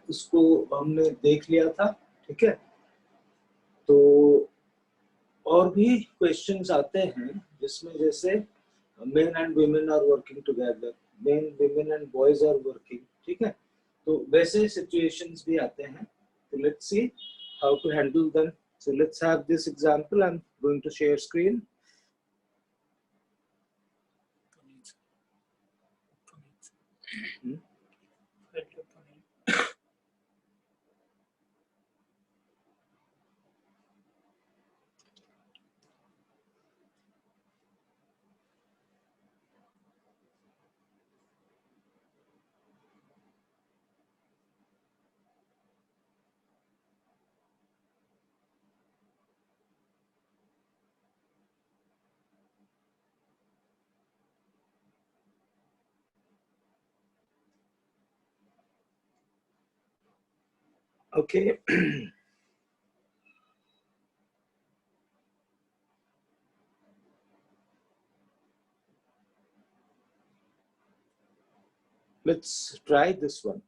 उसको हमने देख लिया था, ठीक है। तो और भी क्वेश्चंस आते हैं जिसमें जैसे men and women are working together, men women and boys are working, ठीक है। तो वैसे सिचुएशंस भी आते हैं। तो let's see how to handle them. So let's have this example. I'm going to share screen. Okay. Let's try this one.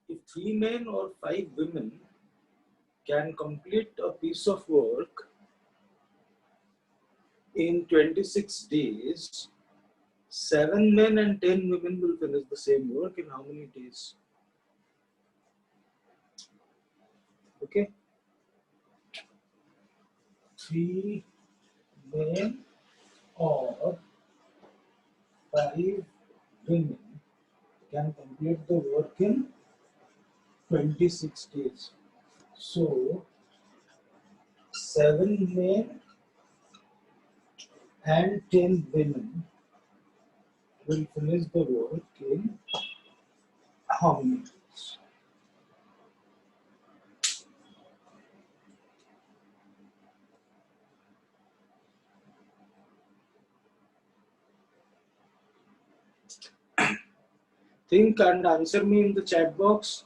If 3 men or 5 women can complete a piece of work in 26 days, 7 men and 10 women will finish the same work in how many days? Okay. 3 men or 5 women can complete the work in 26 days. So 7 men and 10 women will finish the work in how many days? Think and answer me in the chat box.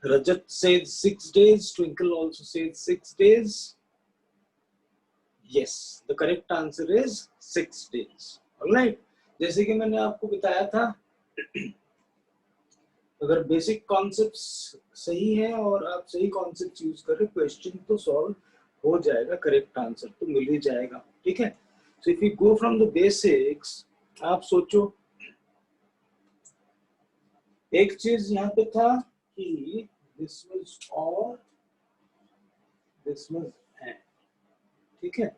Rajat says 6 days. Twinkle also says 6 days. Yes, the correct answer is 6 days. Alright. जैसे कि मैंने आपको बताया था, अगर basic concepts सही है और आप सही कॉन्सेप्ट यूज कर रहे, क्वेश्चन तो सॉल्व हो जाएगा, करेक्ट आंसर तो मिल ही जाएगा, ठीक है। So if you go from the basics, आप सोचो एक चीज यहाँ पे था कि दिस वाज और दिस वाज एंड, ठीक है।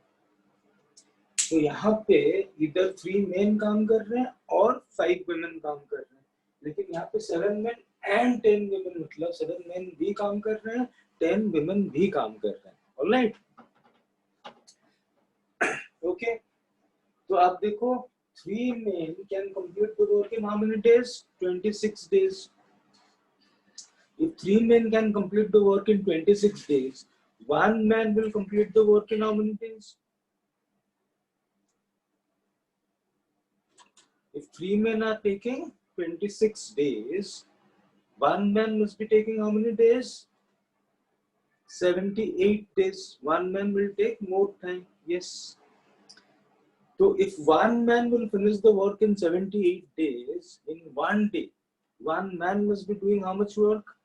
तो यहाँ पे इधर 3 मेन काम कर रहे हैं और 5 वुमेन काम कर रहे हैं, लेकिन यहाँ पे 7 मेन एंड 10 वुमेन, मतलब 7 मेन भी काम कर रहे हैं, 10 वुमेन भी काम कर रहे हैं। Alright, okay. तो आप देखो 3 men can complete the work in how many days? 26 days. If 3 men can complete the work in 26 days, 1 man will complete the work in how many days? If 3 men are taking 26 days, 1 man must be taking how many days? 78 days. 1 man will take more time. Yes. So if 1 man will finish the work in 78 days, in 1 day, 1 man must be doing how much work?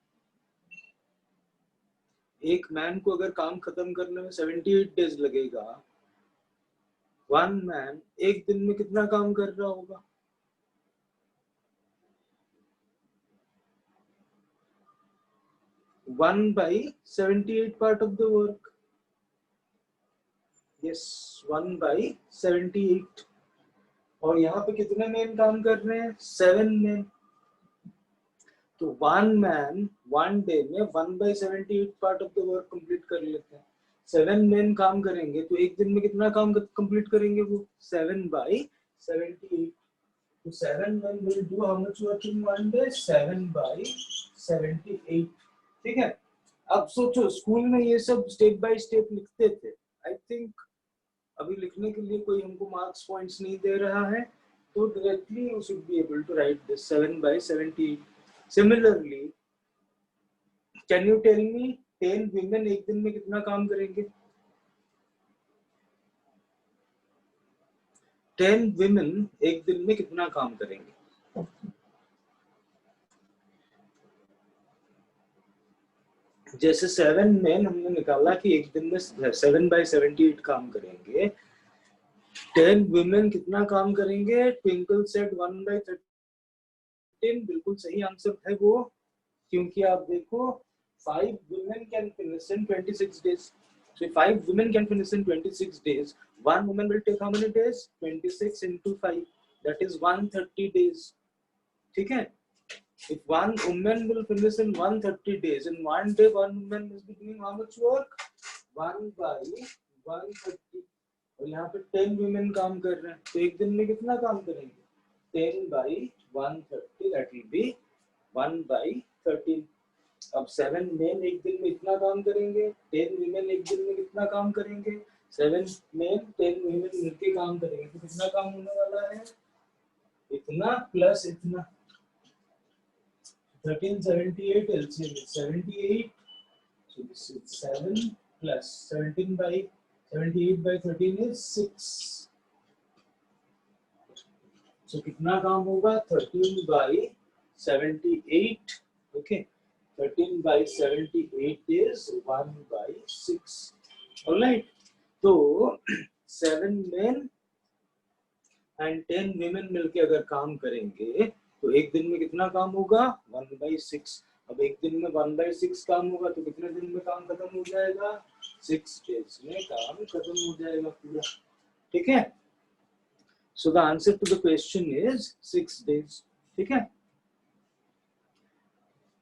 एक man को अगर काम खत्म करने में 78 days लगेगा, 1 man एक दिन में कितना काम कर रहा होगा? 1/78 part of the work. Yes, 1/78. और यहाँ पे कितने मैन काम कर रहे हैं? 7 मैन. तो 1 मैन 1 डे में 1/78 part of the work complete कर लेते हैं. 7 मैन काम करेंगे तो एक दिन में कितना काम कंप्लीट करेंगे? वो 7/78. तो 7 man will do how much work in 1 day? 7/78. ठीक है. अब सोचो, स्कूल में ये सब स्टेप बाय स्टेप लिखते थे. आई थिंक अभी लिखने के लिए कोई हमको मार्क्स पॉइंट्स नहीं दे रहा है, तो directly you should be able to write this 7/78. Similarly, can you tell me 10 women एक दिन में कितना काम करेंगे? 10 women एक दिन में कितना काम करेंगे? जैसे 7 men हमने निकाला कि एक दिन में 7/78 काम करेंगे. 10 women कितना काम करेंगे? Twinkle said 1/13. बिल्कुल सही आंसर है वो, क्योंकि आप देखो 5 women can finish in 26 days. So if 5 women can finish in 26 days, 1 woman will take how many days? 26 into 5, that is 130 days. ठीक है. If 1 woman will finish in 130 days, in 1 day 1 woman must be doing how much work? 1/130. और यहाँ पे 10 women काम कर रहे हैं, तो एक दिन में कितना काम करेंगे? 10/130, that will be 1/13. अब 7 men एक दिन में इतना काम करेंगे, 10 women एक दिन में कितना काम करेंगे? 7 men 10 women मिलके काम करेंगे, तो कितना काम होने वाला है? इतना प्लस इतना. 1378 LCM is 78. So this is 7 plus 78/13 is 6. So कितना काम होगा? 13/78. Okay. 13/78 is 1/6. Alright. तो 7 men and 10 women मिलके अगर काम करेंगे तो एक दिन में कितना काम होगा? 1/6. अब एक दिन में 1/6 काम होगा तो कितने दिन में काम खत्म हो जाएगा? 6 days में काम खत्म हो जाएगा पूरा. ठीक है. So the answer to the question is 6 days. ठीक है.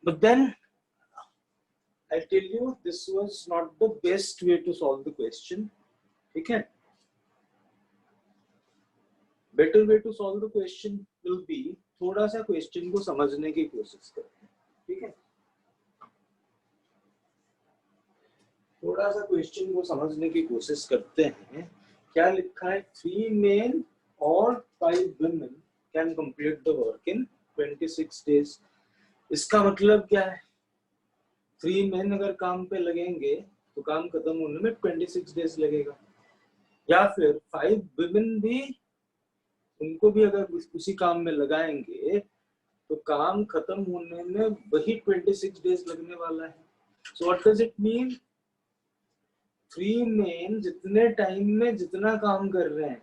But then I tell you, this was not the best way to solve the question. ठीक है. Better way to solve the question will be थोड़ा सा question को समझने की कोशिश करते हैं. ठीक है. थोड़ा सा क्वेश्चन को समझने की कोशिश करते हैं. क्या लिखा है? 3 men or 5 women can complete the work in 26 days. इसका मतलब क्या है? 3 men अगर काम पे लगेंगे तो काम खत्म होने में 26 डेज लगेगा. या फिर 5 women भी, उनको भी अगर उसी काम में लगाएंगे तो काम खत्म होने में वही 26 डेज लगने वाला है. So what does it mean? 3 men जितने टाइम में जितना काम कर रहे हैं,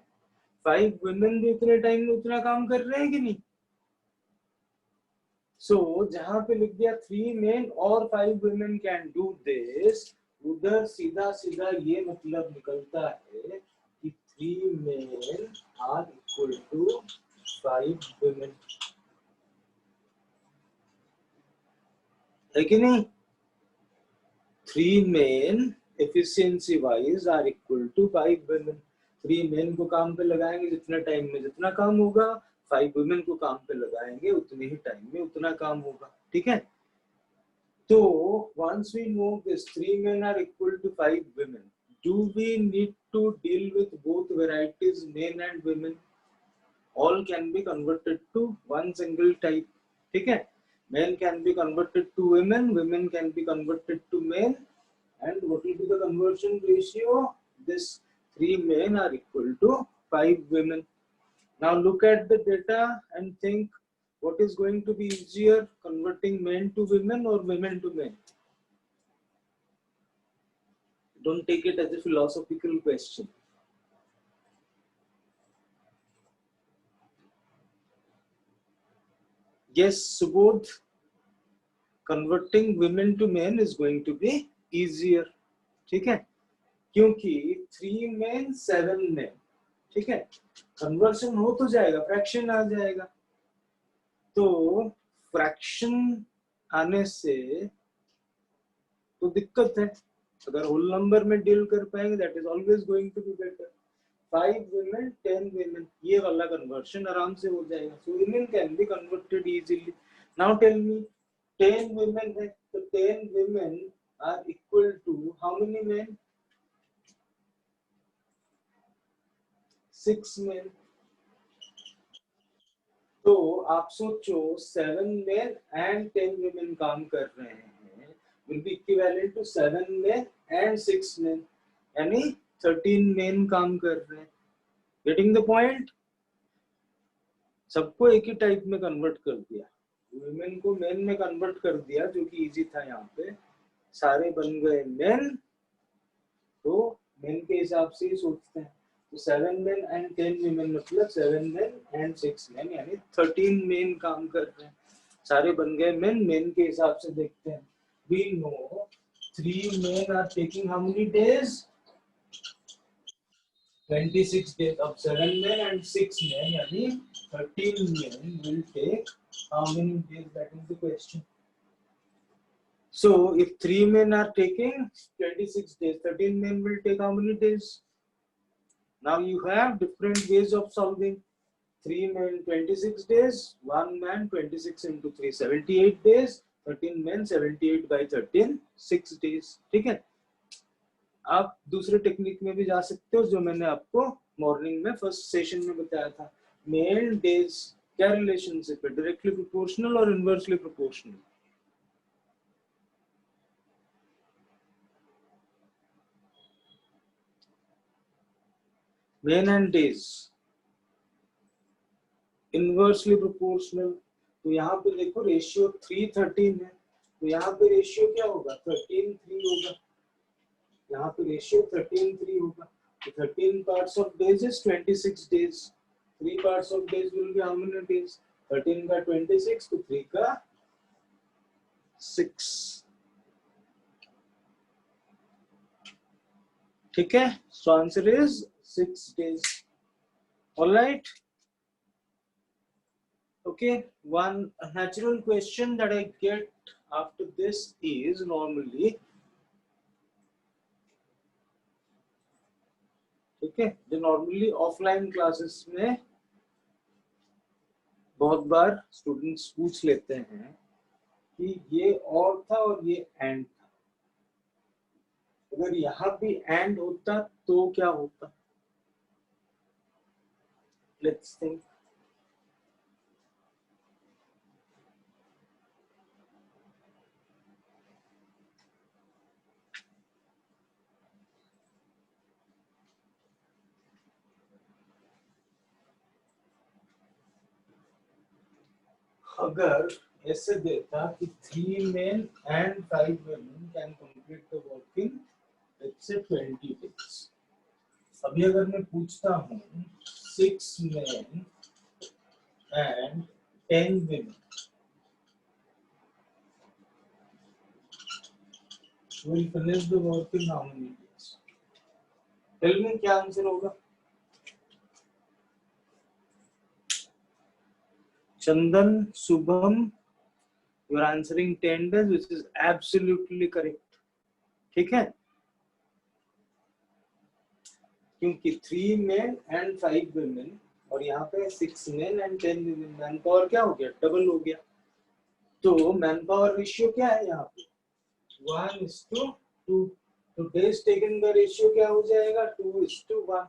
5 women भी उतने टाइम में उतना काम कर रहे हैं कि नहीं? So जहां पे लिख दिया 3 men और 5 women can do this, उधर सीधा सीधा ये मतलब निकलता है कि 3 men are equal to 5 women. है कि नहीं? 3 men efficiency wise are equal to 5 women. 3 main को काम पे लगाएंगे जितने टाइम में जितना काम होगा, 5 वुमेन को काम पे लगाएंगे उतने ही टाइम में उतना काम होगा, ठीक है। तो once we know this 3 men are equal to 5 women, do we need to deal with both varieties, men and women? All can be converted to one single type, ठीक है। Men can be converted to women, women can be converted to men, and what will be the conversion ratio? This 3 men are equal to 5 women. Now look at the data and think, what is going to be easier, converting men to women or women to men? Don't take it as a philosophical question. Yes, Subodh, converting women to men is going to be easier, ठीक है, क्योंकि 3 men 7 men, ठीक है, conversion हो तो जाएगा, fraction आ जाएगा, तो फ्रैक्शन आने से तो दिक्कत है, अगर होल नंबर में डील कर पाएंगे that is always going to be better. 5 women 10 women, ये वाला कन्वर्शन आराम से हो जाएगा, सो women can be converted easily. Now tell me 10 women है तो 10 women are equal to how many men? 6 men. तो आप सोचो 7 men and 10 women काम कर रहे हैं will be equivalent to 7 men and 6 men, यानी 13 men काम कर रहे हैं। Getting the point? सबको एक ही टाइप में कन्वर्ट कर दिया, वुमेन को मेन में कन्वर्ट कर दिया जो कि इजी था, यहाँ पे सारे बन गए मेन, तो मेन के हिसाब से ही सोचते हैं, तो 7 men and 10 women मतलब 7 men and 6 men, यानी 13 मेन काम कर रहे हैं, सारे बन गए मेन। मेन के हिसाब से देखते हैं, we know 3 men are taking how many days? 26 days. Of 7 men and 6 men, यानी 13 men will take how many days? That is the question. So if 3 men are taking 26 days, 13 men will take how many days? Now you have different ways of solving. 3 men 26 days, 1 man 26 into 3 78 days, 13 men 78 by 13 6 days, ठीक है। आप दूसरे technique में भी जा सकते हो जो मैंने आपको मॉर्निंग में फर्स्ट सेशन में बताया था। मेल डेज क्या रिलेशनशिप है, डायरेक्टली प्रोपोर्शनल और inversely proportional? Main and days inversely proportional, तो यहाँ पे देखो रेशियो 3:13 है, तो यहाँ पे रेशियो क्या होगा? 13:3 होगा, यहाँ पे रेशियो 13:3 होगा, तो 13 parts of days is 26 days, 3 parts of days will be how many days? 13 का 26 तो 3 का 6, ठीक है, so answer is 6 days. All right, okay. One natural question that I get after this is normally, ठीक है, जो नॉर्मली ऑफलाइन क्लासेस में बहुत बार स्टूडेंट्स पूछ लेते हैं कि ये और था और ये एंड था, अगर यहाँ भी एंड होता तो क्या होता? Let's think. अगर ऐसे देता कि 3 men and 5 women can complete the work in let's say 20 days, अभी अगर मैं पूछता हूँ 6 men and 10 women will finish the work in how many days? Tell me क्या आंसर होगा? Chandan, Subham, you are answering 10 days, which is absolutely correct, ठीक है। क्योंकि 3 मेन एंड 5 वुमेन और यहाँ पे 6 main and 10 women, man power क्या हो गया, डबल हो गया। तो मैन पावर रेशियो क्या है यहाँ पे 1:2। तो डेज टेकन का रेशियो क्या हो जाएगा 2:1।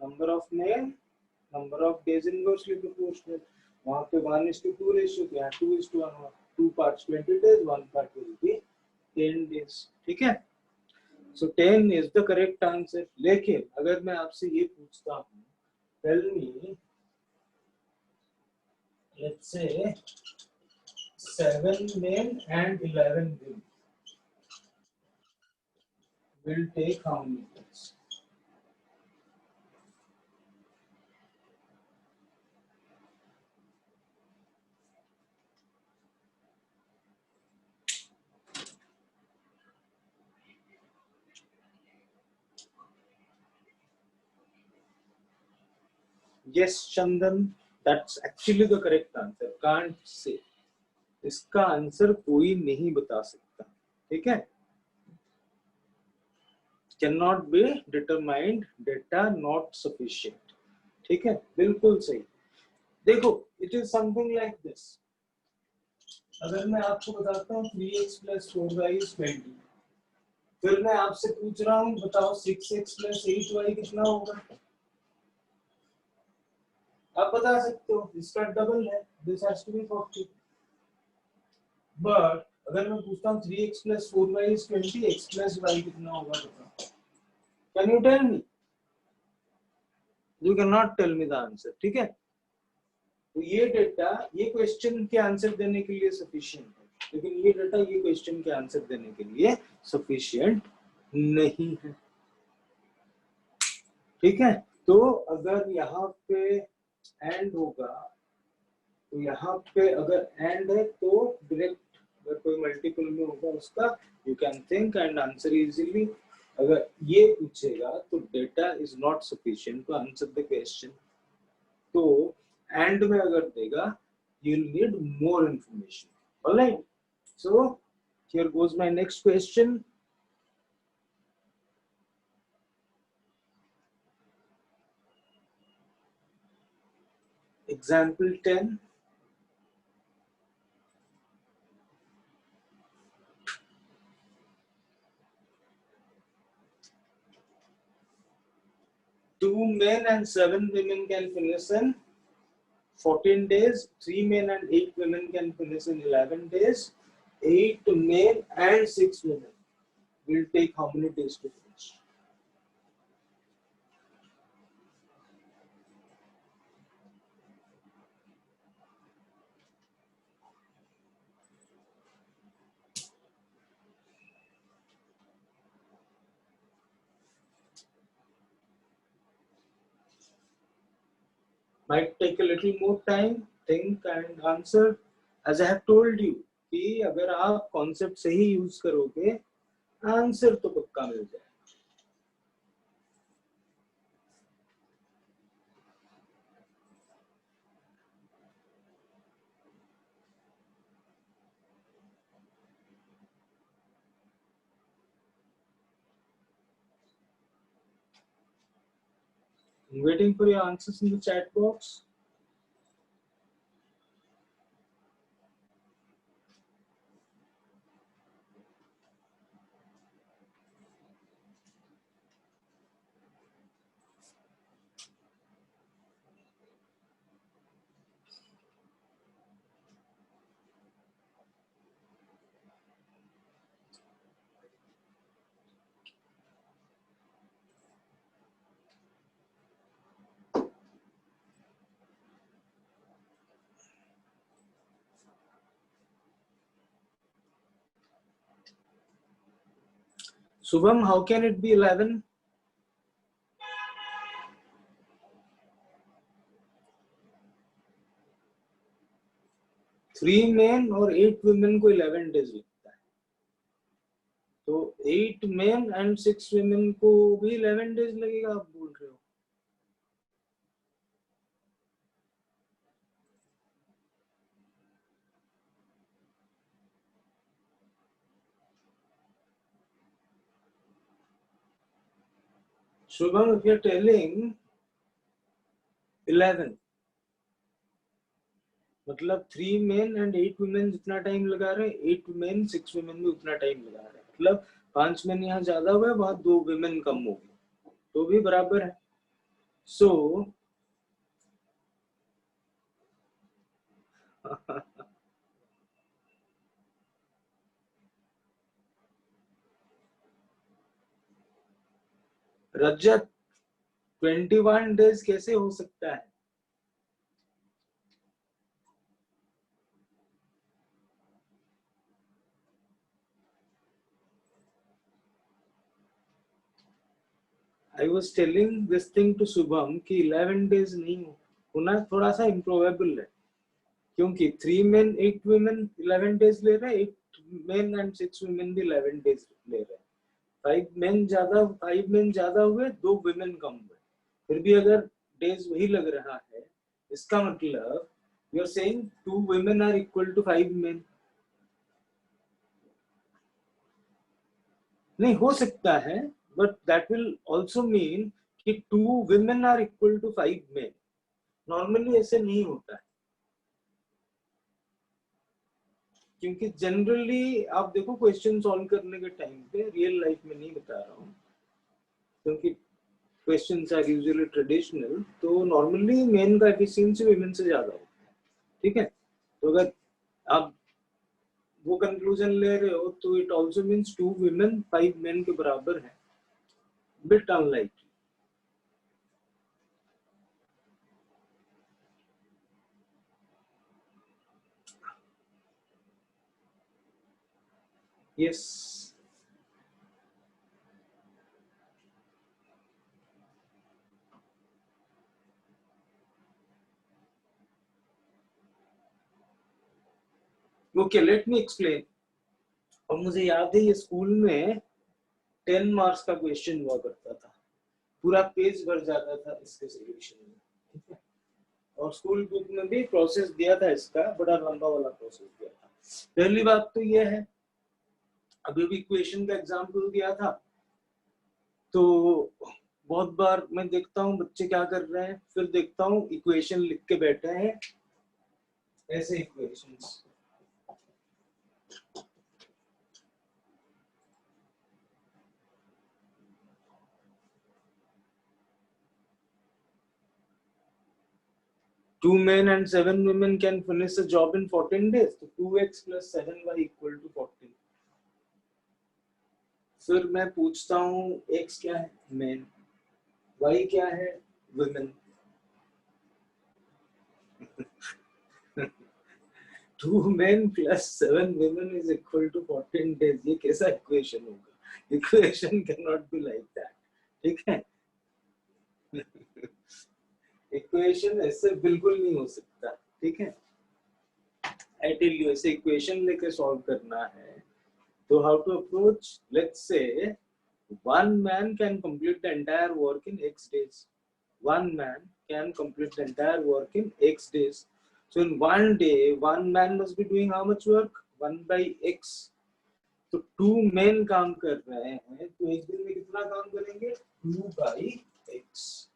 Number of main number of days inversely proportional, वहां पे 1:2 रेशियो, तो यहाँ 2:1। 2 parts 20 days, 1 part will be 10 days। ठीक है, सो 10 इज द करेक्ट आंसर। लेकिन अगर मैं आपसे ये पूछता हूँ, tell me let's say 7 men and 11 women will take how many days? Yes, Chandan, that's actually the correct answer. Can't say. इसका आंसर कोई नहीं बता सकता। ठीक है, cannot be determined, data not sufficient। ठीक है, बिल्कुल सही। देखो, it is something like this। अगर मैं आपको बताता हूँ 3x + 4y = 20, फिर मैं आपसे पूछ रहा हूँ बताओ 6x + 8y कितना होगा। आप बता सकते हो, इसका डबल है, this has to be 40। But अगर मैं पूछता हूँ 3x + 4y = 20, x + y कितना होगा बताओ। Can you tell me? You can not tell me the answer. ठीक है, तो ये डेटा ये क्वेश्चन के आंसर देने के लिए सफिशिएंट है, लेकिन ये डेटा ये क्वेश्चन के आंसर देने के लिए सफिशिएंट नहीं है। ठीक है, तो अगर यहाँ पे एंड होगा, तो यहाँ पे अगर एंड है तो डायरेक्ट अगर कोई मल्टीपल में होगा उसका you can think and answer easily. अगर ये पूछेगा तो data is not sufficient to answer the question. तो एंड में अगर देगा you will need more information. Alright, so here goes my next question. Example 10. Two men and 7 women can finish in 14 days. 3 men and 8 women can finish in 11 days. 8 men and 6 women will take how many days to finish? Might take a little more time, think and answer. As I have told you कि अगर आप concept सही use करोगे answer तो पक्का मिल जाए। I'm waiting for your answers in the chat box. Subham, how can it be 11? Three main और 8 women को 11 डेज लगता है, तो 8 मेन एंड 6 वुमेन को भी 11 डेज लगेगा आप बोल रहे हो। Shubham, if you're telling 11, मतलब 3 men and 8 women जितना टाइम लगा रहे हैं, 8 men 6 women भी उतना टाइम लगा रहे हैं, मतलब 5 men यहाँ ज्यादा हुए, वहां 2 women कम हो गई, तो भी बराबर है. सो रजत, 21 days कैसे हो सकता है? I was telling this thing to Subham कि 11 days नहीं होना, थोड़ा सा improbable है, क्योंकि 3 men 8 women 11 days ले रहे हैं, 8 men and 6 women भी 11 days ले रहे हैं. 5 men ज्यादा हुए, 2 women कम हुए, फिर भी अगर days वही लग रहा है, इसका मतलब you are saying 2 women are equal to 5 men. नहीं हो सकता है, but that will also mean कि 2 women are equal to 5 men. Normally ऐसे नहीं होता है, क्योंकि जनरली आप देखो क्वेश्चन सॉल्व करने के टाइम पे, रियल लाइफ में नहीं बता रहा हूँ, क्योंकि क्वेश्चंस आर यूजुअली ट्रेडिशनल, तो नॉर्मली मेन का एफिशिएंसी विमेन से ज्यादा होता है. ठीक है, तो अगर आप वो कंक्लूजन ले रहे हो तो it also means 2 women 5 men के बराबर है, bit unlike. Yes, okay, let me explain. और मुझे याद है ये स्कूल में 10 मार्क्स का क्वेश्चन हुआ करता था, पूरा पेज भर जाता था इसके सॉल्यूशन में. ठीक है, और स्कूल बुक में भी प्रोसेस दिया था इसका, बड़ा लंबा वाला प्रोसेस दिया था. पहली बात तो ये है, अभी भी इक्वेशन का एग्जांपल दिया था, तो बहुत बार मैं देखता हूँ बच्चे क्या कर रहे हैं, फिर देखता हूँ इक्वेशन लिख के बैठे हैं, ऐसे equations. Two men and 7 women can finish a job in 14 days. तो 2x plus 7y equal to 14. फिर मैं पूछता हूँ x क्या है, men, y क्या है, women. 2 men plus 7 women is equal to 14 days. ये कैसा इक्वेशन होगा? Equation cannot be like that. ठीक है, इक्वेशन ऐसे बिल्कुल नहीं हो सकता. ठीक है, I tell you, ऐसे इक्वेशन लेके सॉल्व करना है, तो how to approach? Let's say one man can complete the entire work in X days. One man can complete the entire work in X days. So in one day, one man must be doing how much work? 1 by X. तो 2 men काम कर रहे हैं, तो एक दिन में कितना काम करेंगे? 2 by X.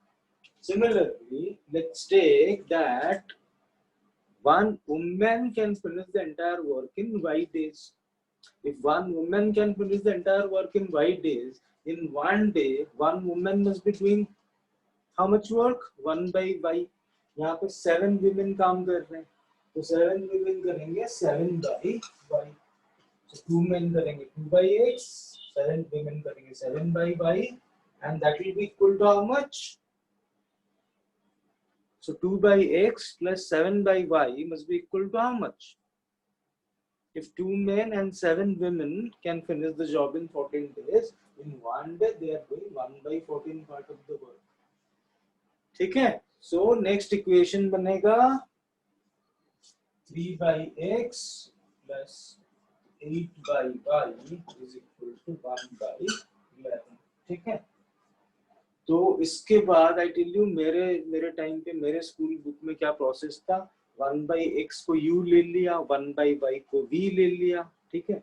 Similarly, let's take that one woman can finish the entire work in Y days. If one woman can finish the entire work in Y days, in one day, one woman must be doing how much work? 1 by Y. यहाँ पे 7 women काम कर रहे हैं, तो 7 women करेंगे 7 by Y. So 2 men करेंगे 2 by X, 7 women करेंगे 7 by Y, and that will be equal to how much? So 2 by X plus 7 by Y must be equal to how much? If 2 men and 7 women can finish the job in 14 days, in one day they are doing 1 by 14 part of the work. ठीक है, so next equation बनेगा 3 by X plus 8 by Y is equal to 1 by 11. ठीक है, तो इसके बाद आई tell you, मेरे time पे मेरे स्कूल बुक में क्या प्रोसेस था, 1 by X को U ले लिया, 1 by Y को V ले लिया. ठीक है,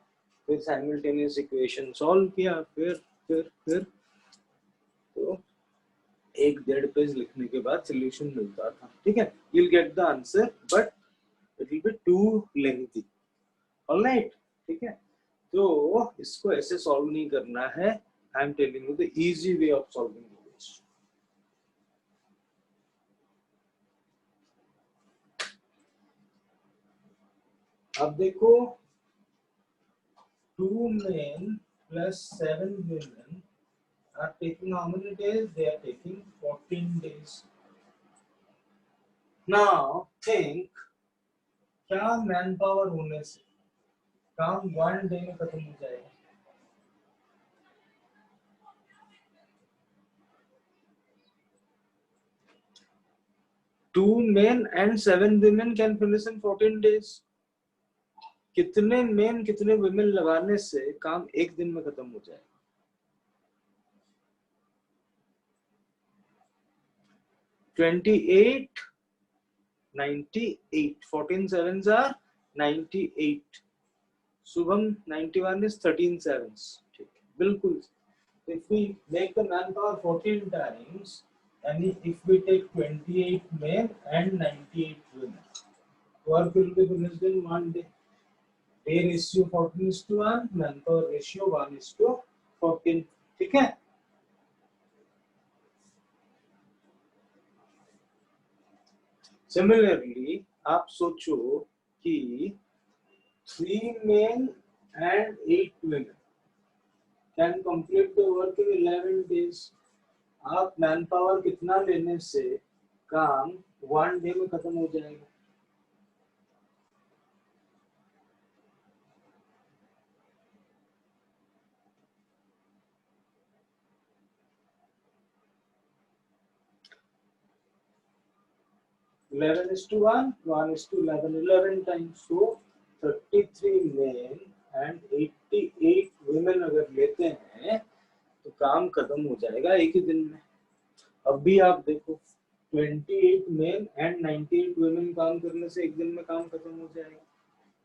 फिर साइमल्टेनियस इक्वेशन सॉल्व किया, फिर तो एक 1.5 पेज लिखने के बाद सोल्यूशन मिलता था, ठीक है। You will get the answer but it will be too lengthy, alright, ठीक है। तो इसको ऐसे सॉल्व नहीं करना है, I am telling you the easy way of solving this. अब देखो 2 men plus 7 women are taking how many days? They are taking 14 days. Now think, क्या मैन पावर होने से काम 1 डे में खत्म हो जाएगा? Two men and 7 women can finish in 14 days. कितने मेन कितने वुमेन लगाने से काम एक दिन में खत्म हो जाएगा? 28, 98, 14 sevens are 98. Shubham 91 is 13 sevens. ठीक है, बिल्कुल। If we make the manpower 14 times, and if we take 28 men and 98 women, work will be finished in 1 day. Day ratio 14:1, manpower ratio 1:14, ठीक है। Similarly, आप सोचो कि 3 men and 8 women can complete the work in 11 days. आप man power कितना लेने से काम 1 डे में खत्म हो जाएगा? Eleven is to 1, 1 is to 11, 11 times. So 33 men and 88 women अगर लेते हैं तो काम खत्म हो जाएगा एक ही दिन में। अब भी आप देखो 28 men and 98 women काम करने से एक दिन में काम खत्म हो जाएगा।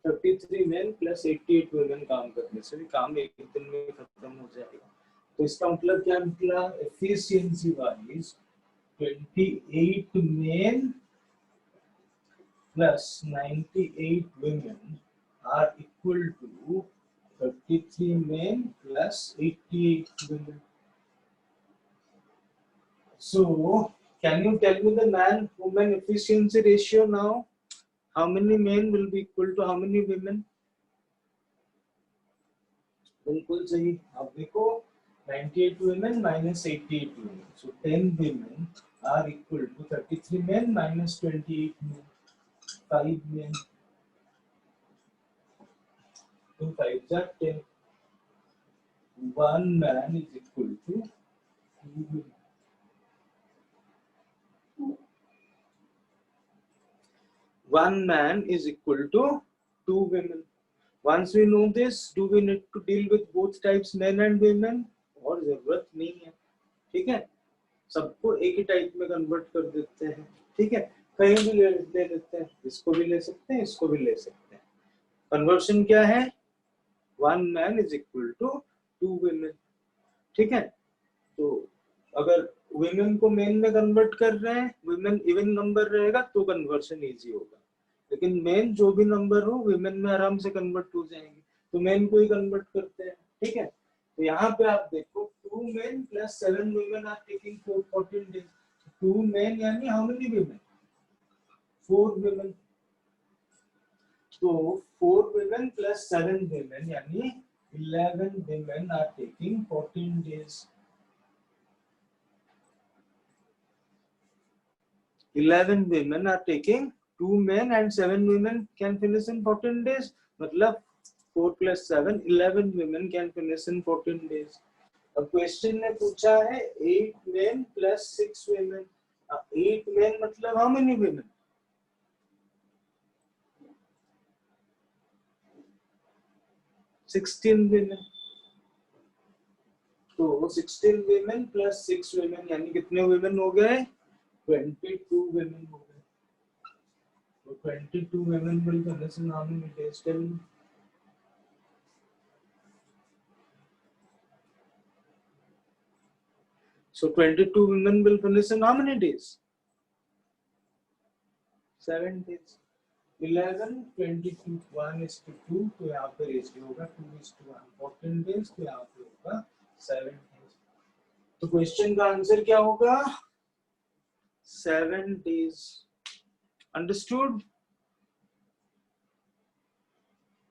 33 men plus 88 women काम करने से भी काम एक दिन में खत्म हो जाएगा। तो इसका मतलब क्या निकला? Efficiency wise 28 men plus 98 women are equal to 33 men plus 88 women. So, can you tell me the man-woman efficiency ratio now? How many men will be equal to how many women? बिल्कुल सही। आप देखो 98 women minus 88 women. So 10 women are equal to 33 men minus 28 men. 5 men. 2 5s are 10. 1 man is equal to 2 women. 1 man is equal to 2 women. Once we know this, do we need to deal with both types, men and women? और जरूरत नहीं है, ठीक है। सबको एक ही type में convert कर देते हैं, ठीक है। कहीं भी ले लेते हैं, इसको भी ले सकते हैं, इसको भी ले सकते हैं। कन्वर्शन क्या है? 1 man is equal to 2 women, ठीक है। तो अगर women को men में कन्वर्ट कर रहे हैं, women इवन नंबर रहेगा तो कन्वर्शन इजी होगा, लेकिन मेन जो भी नंबर हो women में आराम से कन्वर्ट हो जाएंगे, तो मेन को ही कन्वर्ट करते हैं, ठीक है। तो यहाँ पे आप देखो 2 men plus 7 women are taking 14 days. 2 men यानी how many women? 4 women. तो 4 women plus 7 women यानी 11 women are taking 14 days. 11 women are taking 2 men and 7 women can finish in 14 days. मतलब 4 plus 7, 11 women can finish in 14 days. अब question ने पूछा है 8 men plus 6 women. 8 men मतलब how many women? 16 women. तो 16 women plus 6 women यानी कितने women हो गए? 22 women हो गए। तो 22 women will finish in how many days? Tell me. So 22 women will finish in how many days? 7 days. 11, 22, 1:2, तो यहाँ पे रेशियो होगा 2:1. 14 days, तो यहाँ पे होगा 7 days. तो क्वेश्चन का आंसर क्या होगा? 7 days. अंडरस्टूड?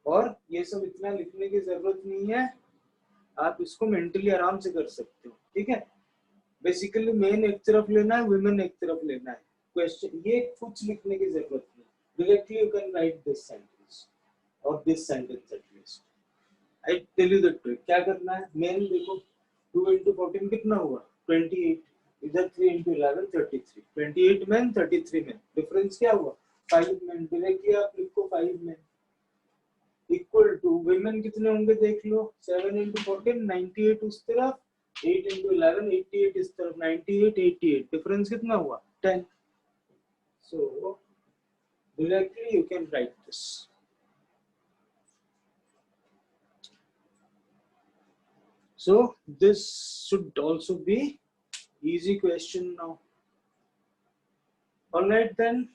और ये सब इतना लिखने की जरूरत नहीं है, आप इसको मेंटली आराम से कर सकते हो. ठीक है? बेसिकली मेन एक तरफ लेना है, वुमेन एक तरफ लेना है. क्वेश्चन ये कुछ लिखने की जरूरत नहीं. Directly you can write this sentence और this sentence at least. I tell you the trick. क्या करना है? मेन देखो 2 into 14 कितना हुआ? 28. इधर 3 into 11 33. 28 men 33 men. डिफरेंस क्या हुआ? 5 men. डायरेक्टली आप लिखो 5 men इक्वल टू women कितने होंगे देख लो. 7 into 14 98 उस तरफ, 8 into 11 88 इस तरफ. 98 88 डिफरेंस कितना हुआ? 10. So directly you can write this. So this should also be easy question now. All right then.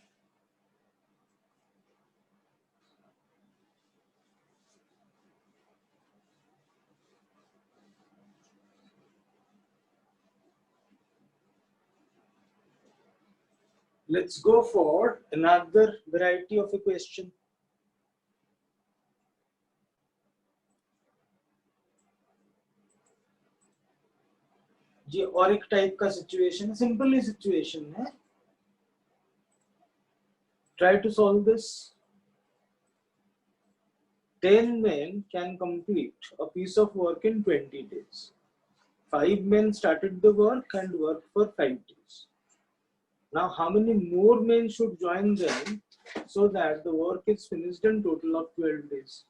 Let's go for another variety of a question. ये और एक टाइप का सिचुएशन, सिंपल ही सिचुएशन है. Try to solve this. 10 men can complete a piece of work in 20 days. 5 men started the work and worked for 5 days. Now, how many more men should join them so that the work is finished in total of 12 days?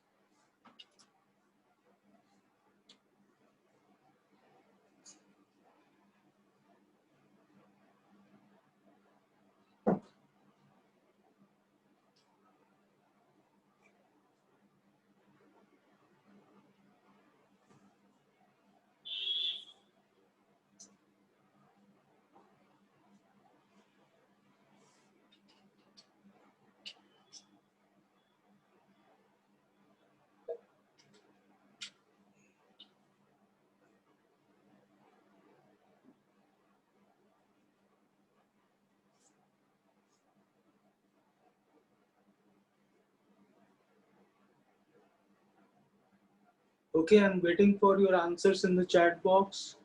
Okay, I'm waiting for your answers in the chat box.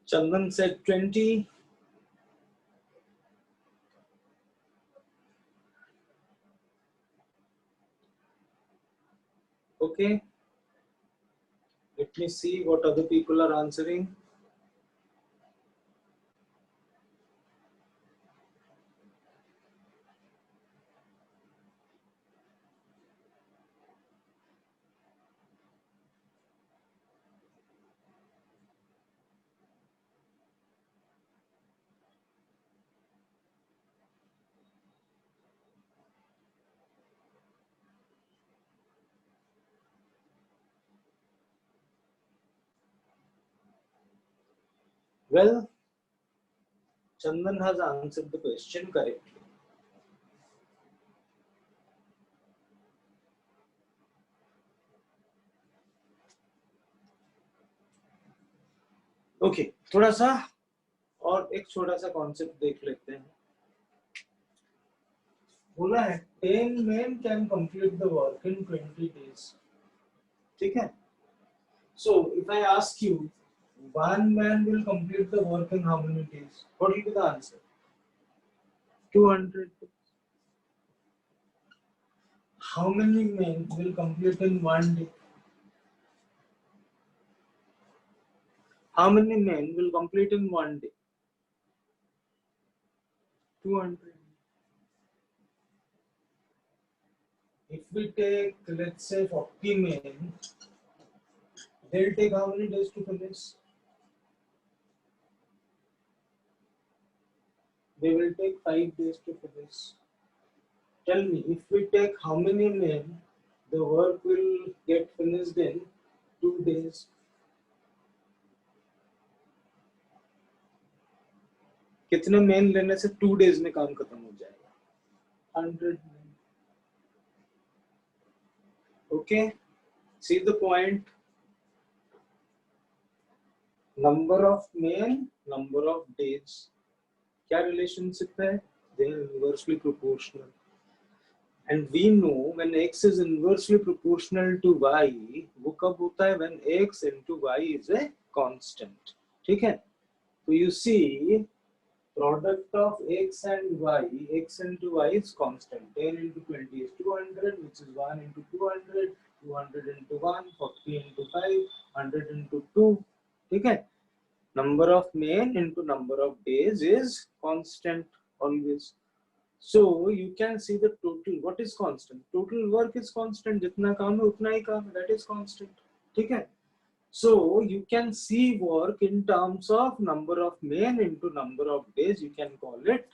Chandan said 20. Okay. Let me see what other people are answering. Well, Chandan has answered the question correctly. Okay, थोड़ा सा और एक छोटा सा concept देख लेते हैं. बोला है 10 men can complete the work in 20 days. ठीक है? So if I ask you, one man will complete the work in how many days? What will be the answer? 200. How many men will complete in 1 day? How many men will complete in 1 day? 200. If we take, let's say, 40 men, they'll take how many days to finish? They will take 5 days to finish. Tell me, if we take how many men, the work will get finished in 2 days. कितने main लेने से 2 days में काम खत्म हो जाएगा? 100 men. Okay, see the point. Number of men, number of days. क्या relationship है? They are inversely proportional. And we know when x is inversely proportional to y, वो कब होता है? When x into y is a constant. ठीक है? So you see, product of x and y, x into y is constant. 10 into 20 is 200, which is 1 into 200, 200 into 1, 40 into 5, 100 into 2. ठीक है? Number of men into number of days is constant always. So you can see the total. What is constant? Total work is constant. जितना काम है उतना ही काम है. That is constant. ठीक है? So you can see work in terms of number of men into number of days. You can call it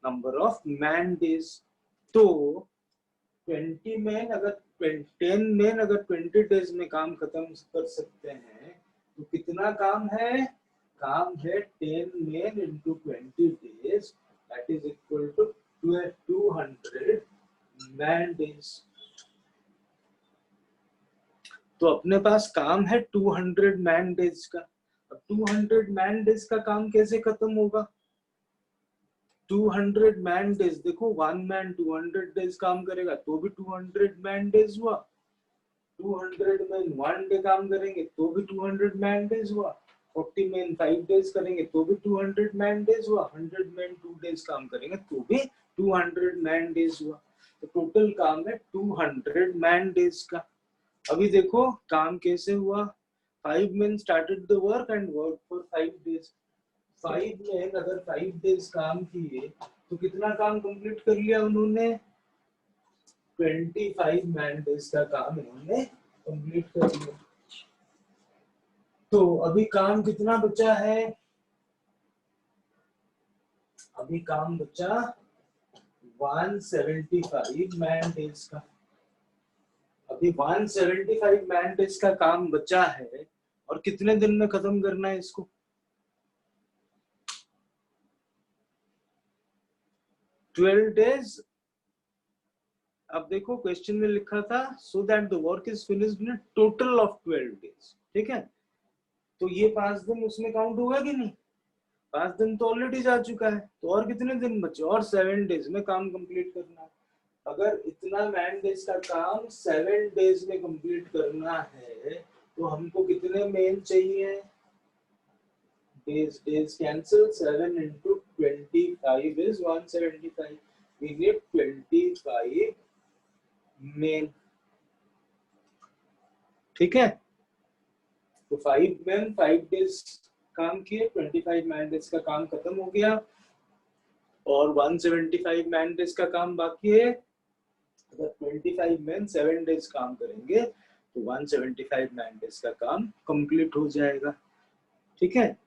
number of man days. तो 20 men अगर 10 men अगर 20 days में काम खत्म कर सकते हैं, तो कितना काम है? काम है 10 men into 20 days. That is equal to 200 man days. तो अपने पास काम है 200 man days का. अब 200 man days का काम कैसे खत्म होगा? 200 man days, देखो 1 man 200 days काम करेगा तो भी 200 man days हुआ. 200 men 1 day काम करेंगे तो भी 200 man days हुआ. 40 men 5 days करेंगे तो भी 200 man days हुआ. 100 men 2 days काम करेंगे तो भी 200 man days हुआ. तो टोटल काम है 200 man days का. अभी देखो काम कैसे हुआ. 5 men started the work and worked for 5 days. 5 men अगर 5 days काम किए तो कितना काम कंप्लीट कर लिया उन्होंने? 25 man days का काम इन्होंने कंप्लीट कर लिया. तो अभी काम कितना बचा है? अभी काम बचा 175 man days का. अभी 175 man days का काम बचा है और कितने दिन में खत्म करना है इसको? 12 days. अब देखो क्वेश्चन में लिखा था so that the work is finished in a total of 12 days. ठीक है? तो ये 5 दिन उसमें काउंट होगा कि नहीं? 5 दिन तो ऑलरेडी जा चुका है, तो और कितने दिन बचे? और 7 days में काम कंप्लीट करना है. अगर इतना मैन डेज का काम 7 days में कंप्लीट करना है तो हमको कितने मेन चाहिए? Days cancel. 7 into 25 is 175. We need 25 main. ठीक है? तो 5 men 5 days काम किए, 25 man days का काम खत्म हो गया और 175 man days का काम बाकी है. अगर 25 men 7 days काम करेंगे तो 175 man days का काम कंप्लीट हो जाएगा. ठीक है?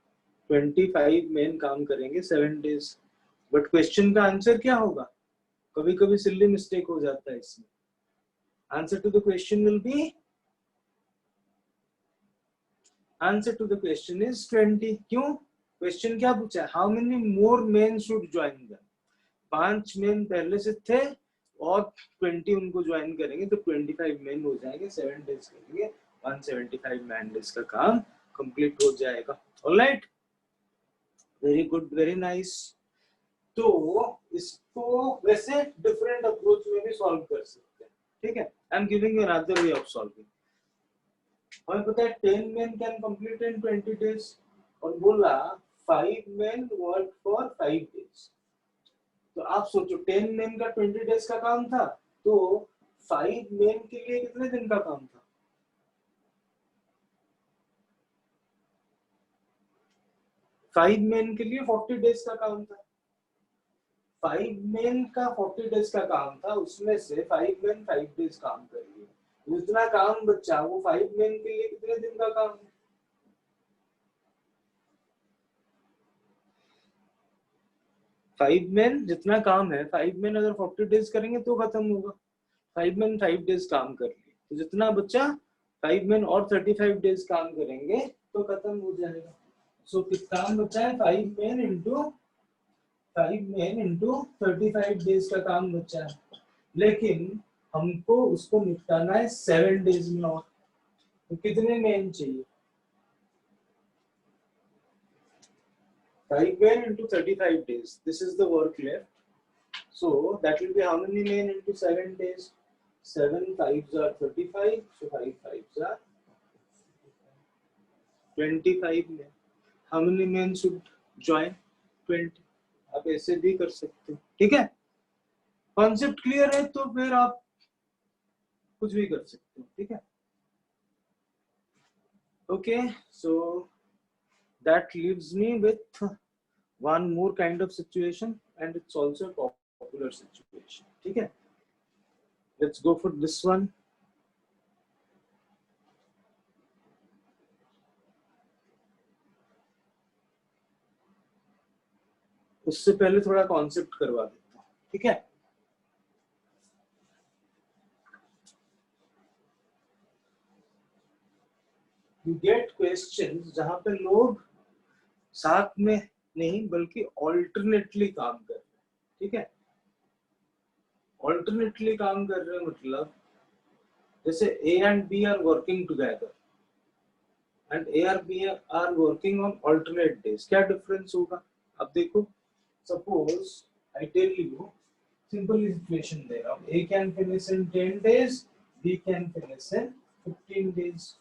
25 men काम करेंगे 7 days. बट क्वेश्चन का आंसर क्या होगा? कभी कभी सिली मिस्टेक हो जाता है इसमें. Answer to the question will be, answer to the question is 20. क्यों? क्वेश्चन क्या पूछा है? How many more men should join them. 5 men पहले से थे और 20 उनको ज्वाइन करेंगे तो 25 मेन हो जाएंगे. 7 days करेंगे, 175 मैन डेज का काम कंप्लीट हो जाएगा. Alright, very good, very nice. तो इसको वैसे डिफरेंट अप्रोच में भी सॉल्व कर सकते हैं. ठीक है? I am giving you another way of solving. हमें पता है 10 men can complete in 20 days और बोला 5 men work for 5 days. तो आप सोचो 10 मैन का 20 डेज का काम था, तो 5 मैन के लिए कितने दिन का काम था? 5 मैन के लिए 40 डेज का काम था। 5 मैन का 40 डेज का काम था, उसमें से 5 मैन 5 डेज काम करेंगे, जितना काम बचा वो 5 मैन के लिए कितने दिन का काम है? 5 मैन जितना काम है, 5 मैन अगर 40 डेज करेंगे तो खत्म होगा। 5 मैन 5 डेज काम कर लिए, तो जितना बचा 5 मैन और 35 डेज काम करेंगे तो खत्म हो जाएगा। सो काम बचा है 5 मैन इंटू 35 डेज का काम बचा है, लेकिन हमको उसको निपटाना है 7 डेज में। और तो कितने मैन चाहिए? 5 men into 35 days. This is the work left. So that will be how many men into 7 days? 7 5s are 35. So 5 5s are 25 men. How many men should join? 20. आप ऐसे भी कर सकते हो, ठीक है? कॉन्सेप्ट क्लियर है तो फिर आप कुछ भी कर सकते हो, ठीक है? Okay, so that leaves me with one more kind of situation, and it's also a popular situation, ठीक है? Let's go for this one. उससे पहले थोड़ा कॉन्सेप्ट करवा देता हूँ, ठीक है? You get questions जहां पे लोग साथ में नहीं बल्कि ऑल्टरनेटली काम कर रहे हैं, ठीक है? ऑल्टरनेटली काम कर रहे हैं मतलब जैसे A and B are working together and A और B are working on alternate days. क्या डिफरेंस होगा? अब देखो, suppose I tell you simple situation दे रहा हूँ, A can finish in 10 days, B can finish in 15 days.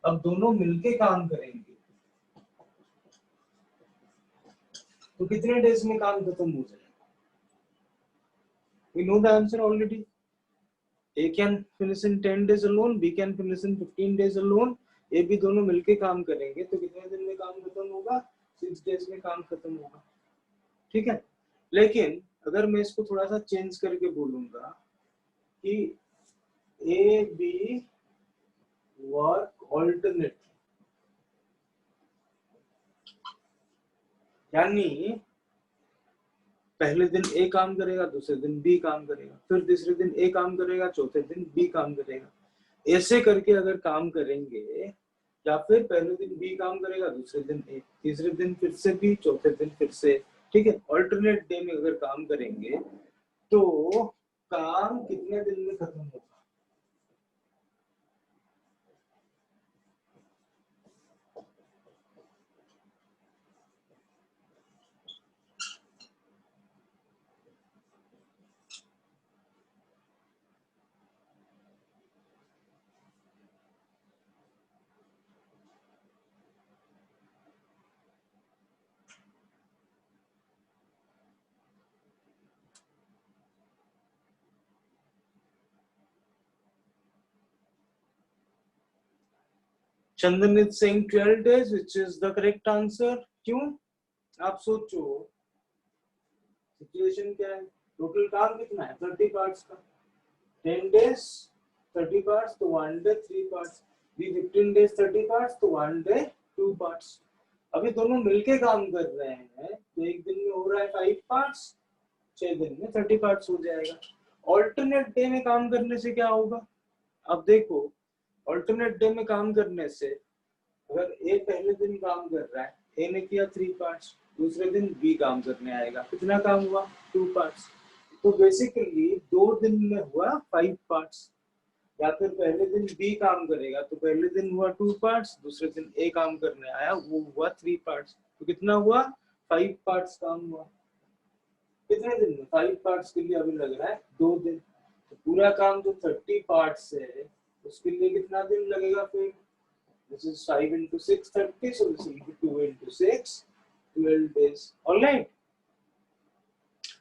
अब दोनों मिलके काम करेंगे तो कितने डेज में काम खत्म हो जाएगा? We know the answer already. A can finish in 10 days alone, B can finish in 15 days alone. A B दोनों मिलके काम करेंगे तो कितने दिन में काम खत्म होगा? 6 डेज में काम खत्म होगा, ठीक है? लेकिन अगर मैं इसको थोड़ा सा चेंज करके बोलूंगा कि A B वर्क ऑल्टरनेटली, यानी पहले दिन A काम करेगा, दूसरे दिन B काम करेगा, फिर तीसरे दिन A काम करेगा, चौथे दिन B काम करेगा, ऐसे करके अगर काम करेंगे, या फिर पहले दिन B काम करेगा, दूसरे दिन A, तीसरे दिन फिर से B, चौथे दिन फिर से, ठीक है? ऑल्टरनेट डे में अगर काम करेंगे तो काम कितने दिन में खत्म होगा? चंदन is saying 12 days, which is the correct answer. क्यों? आप सोचो सिचुएशन क्या है, टोटल काम कितना है? 30 पार्ट्स का, 10 days 30 parts तो 1 day 3 parts, भी 15 days 30 parts तो 1 day 2 parts. अभी दोनों मिलके काम कर रहे हैं तो एक दिन में हो रहा है 5 parts, 6 दिन में 30 parts हो जाएगा. ऑल्टरनेट डे में काम करने से क्या होगा? अब देखो, ऑल्टरनेट डे में काम करने से अगर ए पहले दिन काम कर रहा है, ए ने किया 3 पार्ट्स, दूसरे दिन बी काम करने आएगा, कितना काम हुआ? 2 पार्ट्स. तो बेसिकली 2 दिन में हुआ 5 पार्ट्स. या फिर पहले दिन बी काम करेगा तो पहले दिन हुआ 2 पार्ट्स, दूसरे दिन ए काम करने आया वो हुआ 3 पार्ट्स, तो कितना हुआ? 5 पार्ट्स काम हुआ. कितने दिन में? 5 पार्ट्स के लिए अभी लग रहा है 2 दिन. तो पूरा काम जो 30 पार्ट्स है उसके लिए कितना दिन लगेगा फिर? This is 5 into 6, 30. So this will be 2 into 6, 12 days. All right.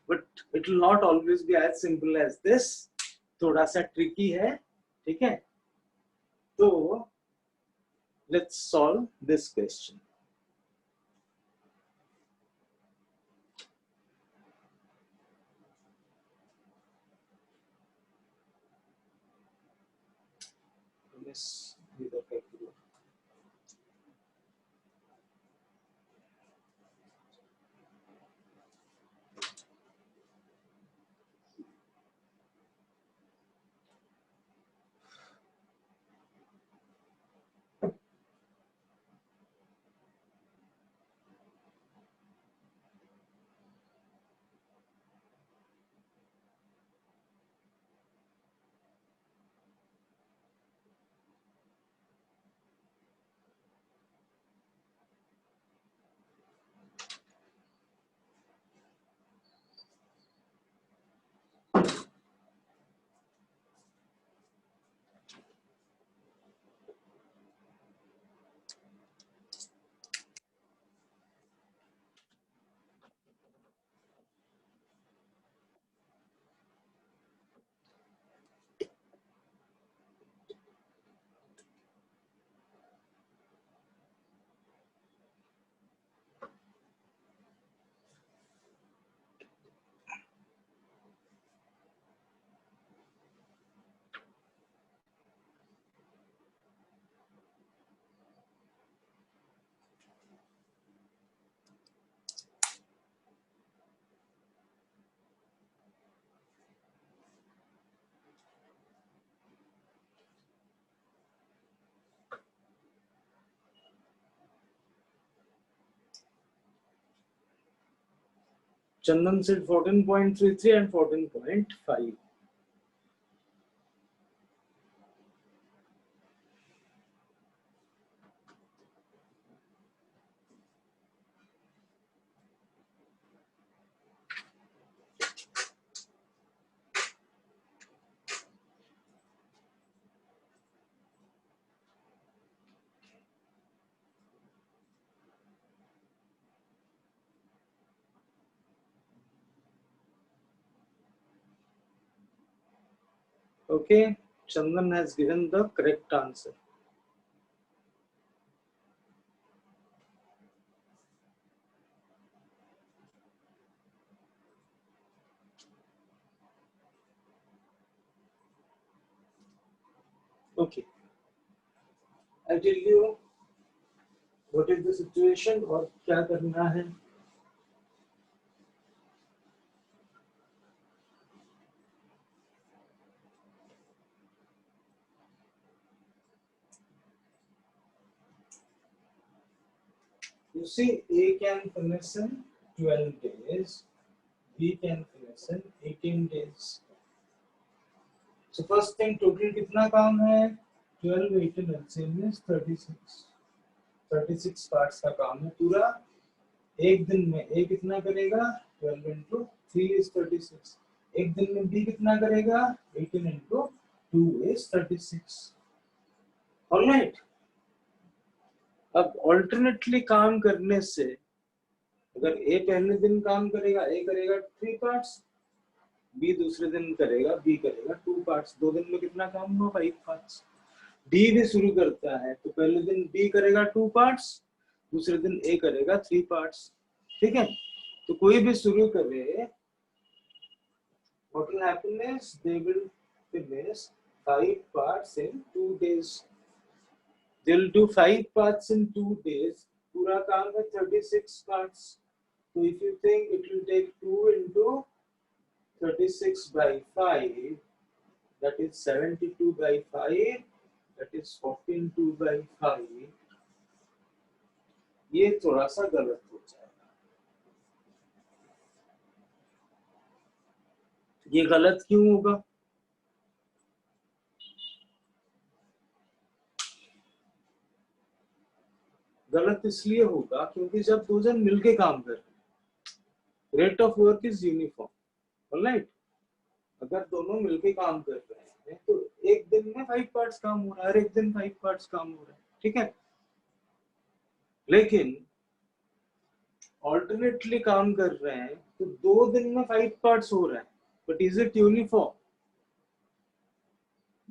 But it will not always be as simple as this, थोड़ा सा ट्रिकी है, ठीक है। तो let's solve this question. Chandan said 14.33 and 14.5. Okay, Chandan has given the correct answer. Okay, I'll tell you what is the situation और क्या करना है. You see, A can finish in 12 days, B can finish in 18 days. So first thing, total कितना काम है? 12, 18, LCM is 36. 36 parts का काम है पूरा. एक दिन में A कितना करेगा? 12 into 3 is 36. एक दिन में B कितना करेगा? 18 into 2 is 36. Alright. अब ऑल्टरनेटली काम करने से अगर A पहले दिन काम करेगा, A करेगा 3 पार्ट्स, B दूसरे दिन करेगा, B करेगा 2 पार्ट्स. 2 दिन में कितना काम हुआ? 5 पार्ट्स. D भी शुरू करता है तो पहले दिन B करेगा 2 पार्ट्स, दूसरे दिन A करेगा 3 पार्ट्स. ठीक है, तो कोई भी शुरू करे, what will happen is they will finish 5 parts in 2 days. They'll do 5 parts in 2 days. पूरा काम है 36 parts. So if you think it will take 2 into 36 by 5, that is 72 by 5, that is 14 by 5. ये थोड़ा सा गलत हो जाएगा. ये गलत क्यों होगा? गलत इसलिए होगा क्योंकि जब दो जन मिलके काम कर रहे हैं, rate of work is uniform. Alright, अगर दोनों मिलके काम कर रहे हैं तो एक दिन में 5 पार्ट्स काम हो रहा है, हर एक दिन 5 पार्ट्स काम हो रहा है. ठीक है, लेकिन ऑल्टरनेटली काम कर रहे हैं तो 2 दिन में 5 पार्ट्स हो रहा है, बट इज इट यूनिफॉर्म?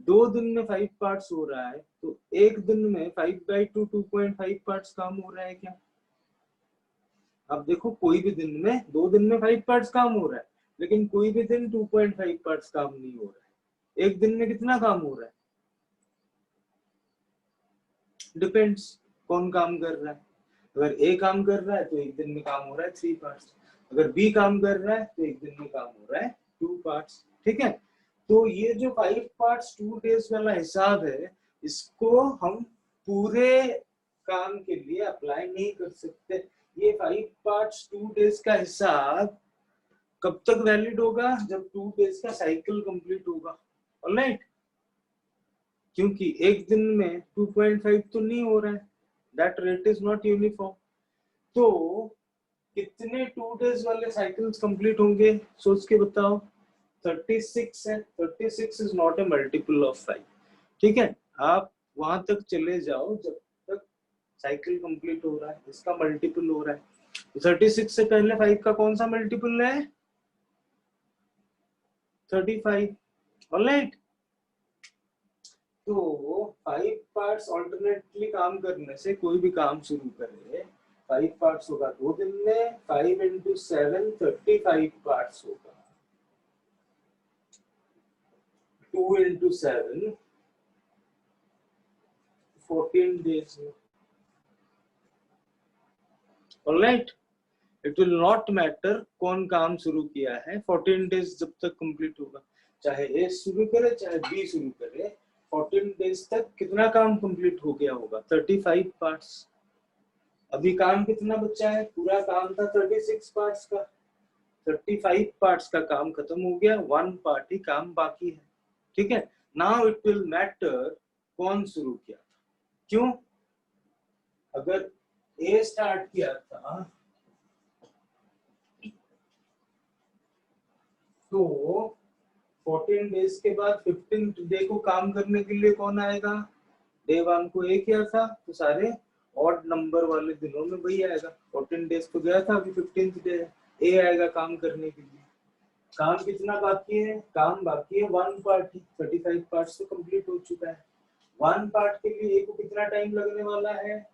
2 दिन में 5 पार्ट्स हो रहा है तो एक दिन में 5/2 2.5 पार्ट्स काम हो रहा है क्या? अब देखो, कोई भी दिन में 2 दिन में 5 पार्ट्स काम हो रहा है, लेकिन कोई भी दिन 2.5 पार्ट्स काम नहीं हो रहा है। एक दिन में कितना काम हो रहा है? डिपेंड्स कौन काम कर रहा है। अगर ए काम कर रहा है तो एक दिन में काम हो रहा है 3 पार्ट्स, अगर बी काम कर रहा है तो एक दिन में काम हो रहा है 2 पार्ट्स। ठीक है, तो ये जो 5 पार्ट्स 2 डेज वाला हिसाब है, इसको हम पूरे काम के लिए अप्लाई नहीं कर सकते। ये 5 पार्ट्स 2 डेज का हिसाब कब तक वैलिड होगा? जब 2 डेज का साइकिल कंप्लीट होगा। ऑलराइट, क्योंकि एक दिन में 2.5 तो नहीं हो रहा है, that rate is not uniform. तो कितने 2 डेज वाले साइकिल्स कंप्लीट होंगे, सोच के बताओ। 36 है, 36 is not a multiple of 5। ठीक है, आप वहां तक चले जाओ जब तक साइकिल कंप्लीट हो रहा है, इसका मल्टीपल हो रहा है। तो 36 से पहले 5 का कौन सा मल्टीपल है? 35। ऑलराइट, तो 5 पार्ट्स ऑल्टरनेटली काम करने से कोई भी काम शुरू करे, 5 पार्ट्स होगा 2 दिन में, 5 into 7 35 पार्ट्स होगा, 2 into 7 14 days में। Alright, it will not matter कौन काम शुरू किया है, 14 डेज जब तक कंप्लीट होगा, चाहे ए शुरू करे चाहे बी शुरू करे, 14 डेज तक कितना काम कंप्लीट हो गया होगा? 35 पार्ट्स। अभी काम कितना बचा है? पूरा काम था 36 पार्ट्स का, 35 पार्ट्स का काम खत्म हो गया, 1 पार्ट ही काम बाकी है। ठीक है, नाउ इट विल मैटर कौन शुरू किया था। क्यों? अगर ए स्टार्ट किया था तो 14 डेज के बाद 15th डे को काम करने के लिए कौन आएगा? डे 1 को ए किया था तो सारे ऑड नंबर वाले दिनों में वही आएगा। 14 डेज तो गया था, अभी 15th डे है, ए आएगा काम करने के लिए। काम कितना बाकी है? काम बाकी है 1 पार्ट ही, 35 पार्ट्स तो कंप्लीट हो चुका है। 1 पार्ट के लिए ए को कितना टाइम लगने वाला है?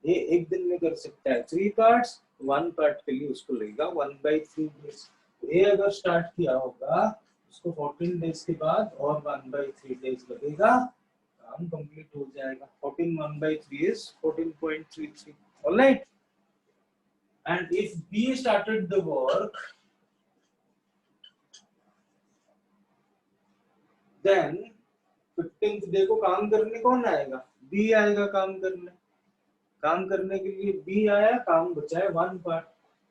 ये एक दिन में कर सकता है 3 पार्ट्स, 1 पार्ट के लिए उसको लगेगा 1/3 डेज। ये अगर स्टार्ट किया होगा उसको 14 डेज के बाद और 1/3 डेज लगेगा, काम कंप्लीट हो जाएगा। 14 1/3 is 14.33। Alright, and if B started the work, then 15th day को काम करने कौन आएगा? बी आएगा काम करने। काम करने के लिए बी आया, काम बचा है 1 पार्ट,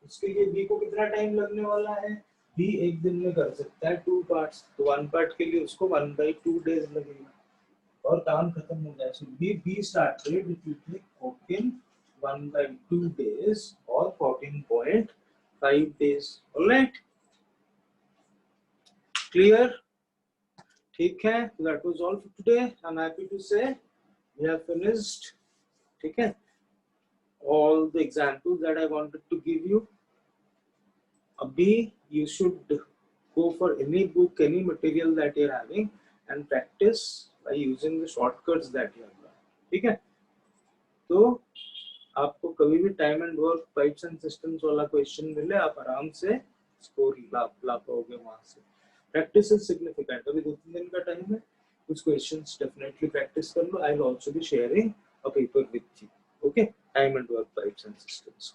उसके लिए बी को कितना टाइम लगने वाला है? बी एक दिन में कर सकता है 2 पार्ट्स, तो 1 पार्ट के लिए उसको 1/2 डेज लगेगा और काम खत्म हो जाए। So be started it will take 14 1/2 days और 14.5 डेज। Alright, clear? ठीक है, that was all for today. I am happy to say we have finished. ठीक है, all the examples that I wanted to give you. Abhi, you should go for any book, any material that you're having and practice by using the shortcuts that you have learned. ठीक है, तो आपको कभी भी time and work pipes and systems वाला question मिले, आप आराम से स्कोर ला पाओगे वहां से। Practice is significant. अभी 2-3 दिन का टाइम है, कुछ क्वेश्चंस डेफिनेटली प्रैक्टिस कर लो। I will also be sharing a paper with you. Okay, time and work pipes and systems.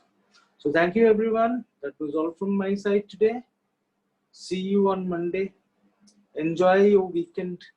So thank you everyone. That was all from my side today. See you on Monday. Enjoy your weekend.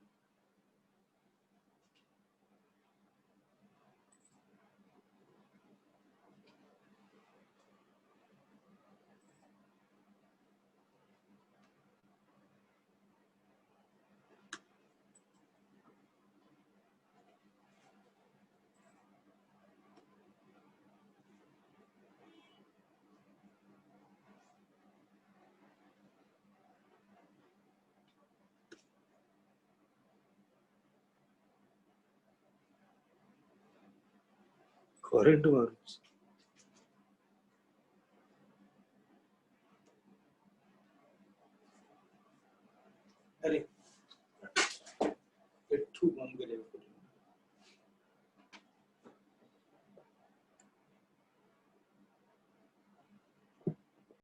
Correct words. अरे 2 1 गेले